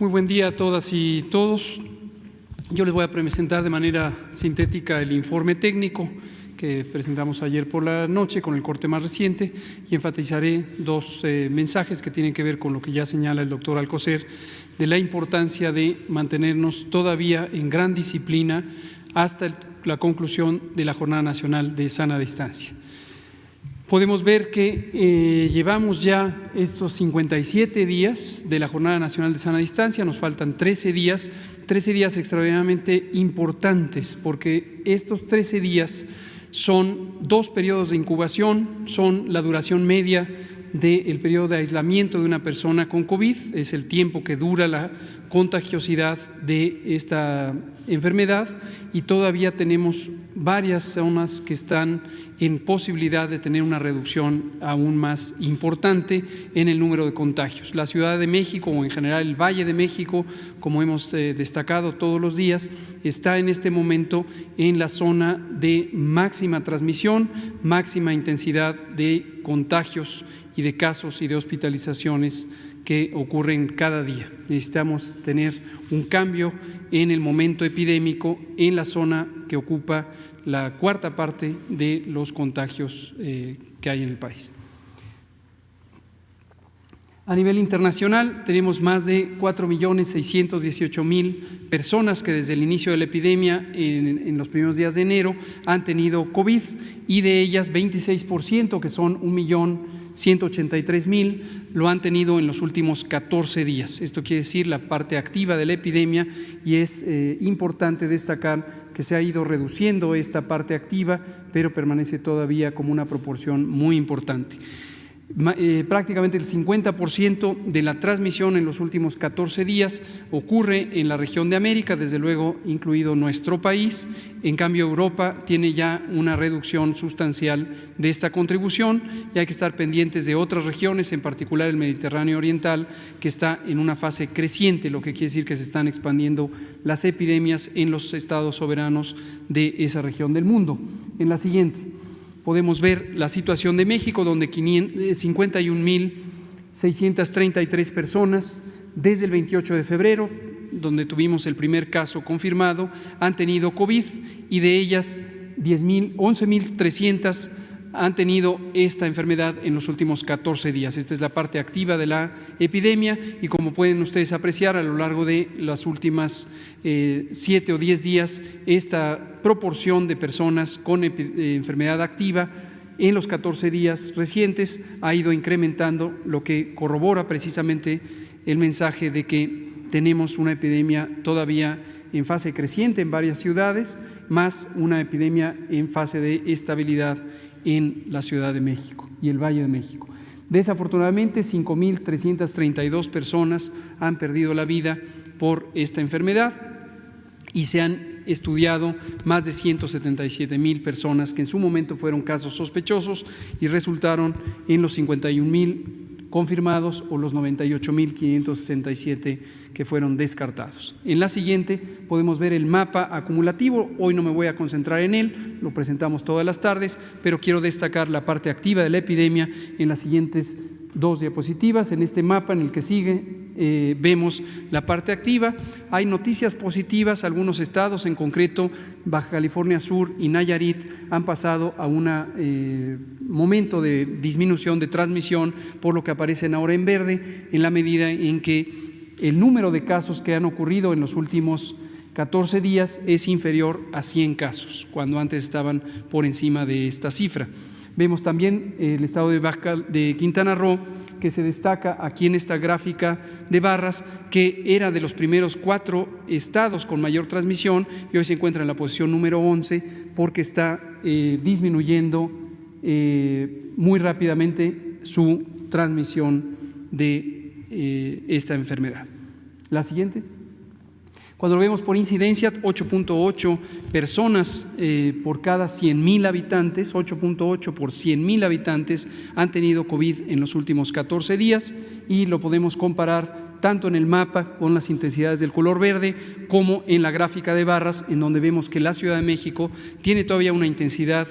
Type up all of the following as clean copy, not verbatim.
Muy buen día a todas y todos. Yo les voy a presentar de manera sintética el informe técnico que presentamos ayer por la noche con el corte más reciente y enfatizaré dos mensajes que tienen que ver con lo que ya señala el doctor Alcocer de la importancia de mantenernos todavía en gran disciplina hasta la conclusión de la Jornada Nacional de Sana Distancia. Podemos ver que llevamos ya estos 57 días de la Jornada Nacional de Sana Distancia, nos faltan 13 días extraordinariamente importantes, porque estos 13 días son dos periodos de incubación, son la duración media del periodo de aislamiento de una persona con COVID, es el tiempo que dura la contagiosidad de esta enfermedad y todavía tenemos varias zonas que están en posibilidad de tener una reducción aún más importante en el número de contagios. La Ciudad de México o en general el Valle de México, como hemos destacado todos los días, está en este momento en la zona de máxima transmisión, máxima intensidad de contagios y de casos y de hospitalizaciones que ocurren cada día. Necesitamos tener un cambio en el momento epidémico en la zona que ocupa la cuarta parte de los contagios que hay en el país. A nivel internacional tenemos más de 4.618.000 personas que desde el inicio de la epidemia en los primeros días de enero han tenido COVID y de ellas 26%, que son 1.183.000, lo han tenido en los últimos 14 días. Esto quiere decir la parte activa de la epidemia y es importante destacar que se ha ido reduciendo esta parte activa, pero permanece todavía como una proporción muy importante. Prácticamente el 50% de la transmisión en los últimos 14 días ocurre en la región de América, desde luego incluido nuestro país. En cambio, Europa tiene ya una reducción sustancial de esta contribución y hay que estar pendientes de otras regiones, en particular el Mediterráneo Oriental, que está en una fase creciente, lo que quiere decir que se están expandiendo las epidemias en los estados soberanos de esa región del mundo. En la siguiente podemos ver la situación de México, donde 51.633 personas desde el 28 de febrero, donde tuvimos el primer caso confirmado, han tenido COVID y de ellas 11.300 han tenido esta enfermedad en los últimos 14 días. Esta es la parte activa de la epidemia y como pueden ustedes apreciar a lo largo de las últimas 7 o 10 días, esta proporción de personas con enfermedad activa en los 14 días recientes ha ido incrementando, lo que corrobora precisamente el mensaje de que tenemos una epidemia todavía en fase creciente en varias ciudades, más una epidemia en fase de estabilidad en la Ciudad de México y el Valle de México. Desafortunadamente, 5.332 personas han perdido la vida por esta enfermedad y se han estudiado más de 177.000 personas que en su momento fueron casos sospechosos y resultaron en los 51.000 confirmados o los 98.567 que fueron descartados. En la siguiente podemos ver el mapa acumulativo. Hoy no me voy a concentrar en él, lo presentamos todas las tardes, pero quiero destacar la parte activa de la epidemia en las siguientes dos diapositivas. En este mapa en el que sigue vemos la parte activa. Hay noticias positivas, algunos estados, en concreto Baja California Sur y Nayarit, han pasado a un momento de disminución de transmisión, por lo que aparecen ahora en verde, en la medida en que el número de casos que han ocurrido en los últimos 14 días es inferior a 100 casos, cuando antes estaban por encima de esta cifra. Vemos también el estado de Quintana Roo, que se destaca aquí en esta gráfica de barras, que era de los primeros 4 estados con mayor transmisión y hoy se encuentra en la posición número 11 porque está disminuyendo muy rápidamente su transmisión de esta enfermedad. La siguiente. Cuando lo vemos por incidencia, 8.8 personas por cada 100.000 habitantes, 8.8 por 100.000 habitantes han tenido COVID en los últimos 14 días y lo podemos comparar tanto en el mapa con las intensidades del color verde como en la gráfica de barras, en donde vemos que la Ciudad de México tiene todavía una intensidad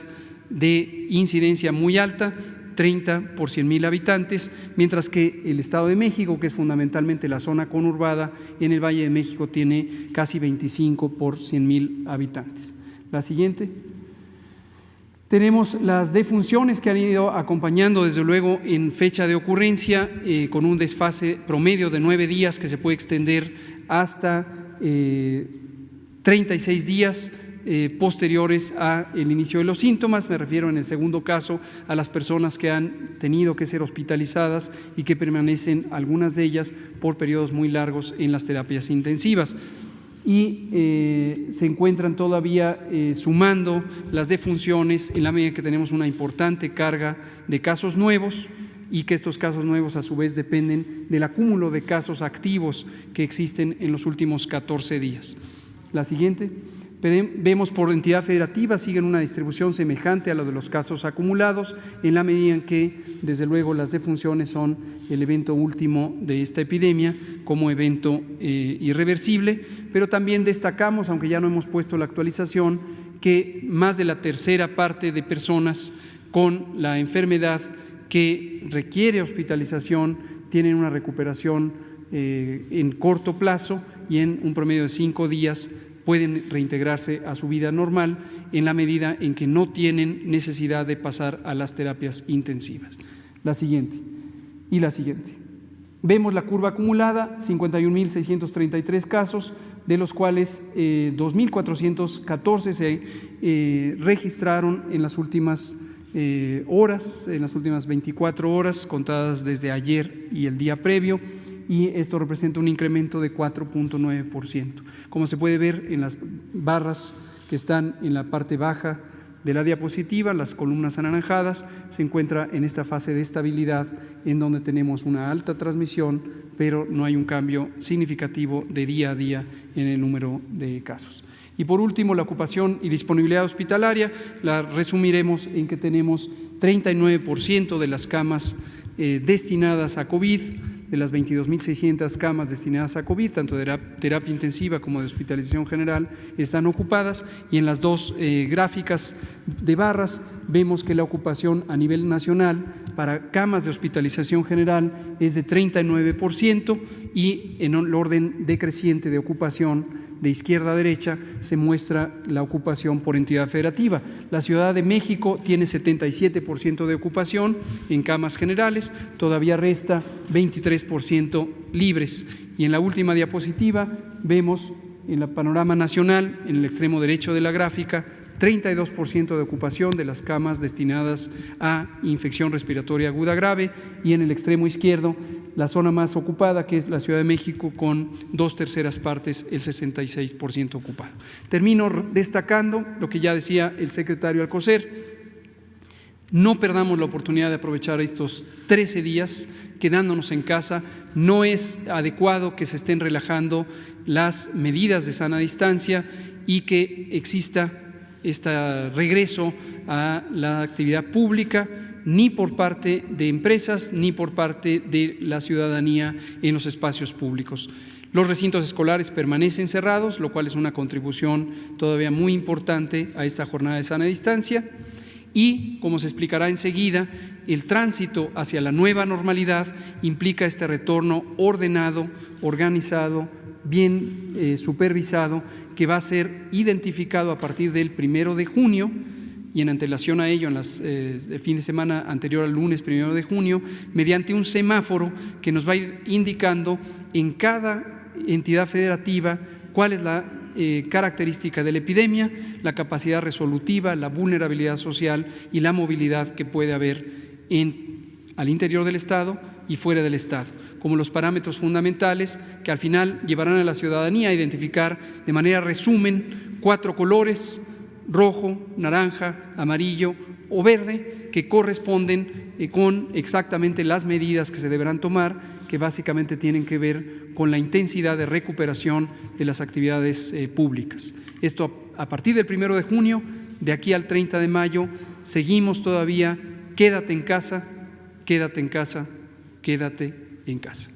de incidencia muy alta, 30 por 100,000 habitantes, mientras que el Estado de México, que es fundamentalmente la zona conurbada en el Valle de México, tiene casi 25 por 100,000 habitantes. La siguiente. Tenemos las defunciones que han ido acompañando, desde luego, en fecha de ocurrencia, con un desfase promedio de 9 días que se puede extender hasta 36 días posteriores al inicio de los síntomas. Me refiero en el segundo caso a las personas que han tenido que ser hospitalizadas y que permanecen, algunas de ellas, por periodos muy largos en las terapias intensivas. Y se encuentran todavía sumando las defunciones en la medida que tenemos una importante carga de casos nuevos, y que estos casos nuevos a su vez dependen del acúmulo de casos activos que existen en los últimos 14 días. La siguiente. Vemos por entidad federativa siguen una distribución semejante a la de los casos acumulados, en la medida en que, desde luego, las defunciones son el evento último de esta epidemia como evento irreversible, pero también destacamos, aunque ya no hemos puesto la actualización, que más de la tercera parte de personas con la enfermedad que requiere hospitalización tienen una recuperación en corto plazo, y en un promedio de 5 días pueden reintegrarse a su vida normal en la medida en que no tienen necesidad de pasar a las terapias intensivas. La siguiente y la siguiente. Vemos la curva acumulada, 51,633 casos, de los cuales 2,414 se registraron en las últimas horas, en las últimas 24 horas, contadas desde ayer y el día previo, y esto representa un incremento de 4,9%. Como se puede ver en las barras que están en la parte baja de la diapositiva, las columnas anaranjadas, se encuentra en esta fase de estabilidad en donde tenemos una alta transmisión, pero no hay un cambio significativo de día a día en el número de casos. Y por último, la ocupación y disponibilidad hospitalaria la resumiremos en que tenemos 39% de las camas destinadas a COVID, de las 22,600 camas destinadas a COVID, tanto de terapia intensiva como de hospitalización general, están ocupadas, y en las dos gráficas de barras vemos que la ocupación a nivel nacional para camas de hospitalización general es de 39%, y en el orden decreciente de ocupación de izquierda a derecha se muestra la ocupación por entidad federativa. La Ciudad de México tiene 77% de ocupación en camas generales, todavía resta 23% libres. Y en la última diapositiva vemos en el panorama nacional, en el extremo derecho de la gráfica, 32% de ocupación de las camas destinadas a infección respiratoria aguda grave, y en el extremo izquierdo la zona más ocupada, que es la Ciudad de México, con 2/3 partes, el 66% ocupado. Termino destacando lo que ya decía el secretario Alcocer: no perdamos la oportunidad de aprovechar estos 13 días quedándonos en casa. No es adecuado que se estén relajando las medidas de sana distancia y que exista este regreso a la actividad pública, ni por parte de empresas ni por parte de la ciudadanía en los espacios públicos. Los recintos escolares permanecen cerrados, lo cual es una contribución todavía muy importante a esta jornada de sana distancia, y, como se explicará enseguida, el tránsito hacia la nueva normalidad implica este retorno ordenado, organizado, bien supervisado, que va a ser identificado a partir del 1 de junio, y en antelación a ello, el fin de semana anterior al lunes 1 de junio, mediante un semáforo que nos va a ir indicando en cada entidad federativa cuál es la característica de la epidemia, la capacidad resolutiva, la vulnerabilidad social y la movilidad que puede haber al interior del Estado y fuera del Estado, como los parámetros fundamentales que al final llevarán a la ciudadanía a identificar de manera resumen 4 colores: rojo, naranja, amarillo o verde, que corresponden con exactamente las medidas que se deberán tomar, que básicamente tienen que ver con la intensidad de recuperación de las actividades públicas. Esto a partir del 1 de junio, de aquí al 30 de mayo, seguimos todavía: quédate en casa, quédate en casa, quédate en casa.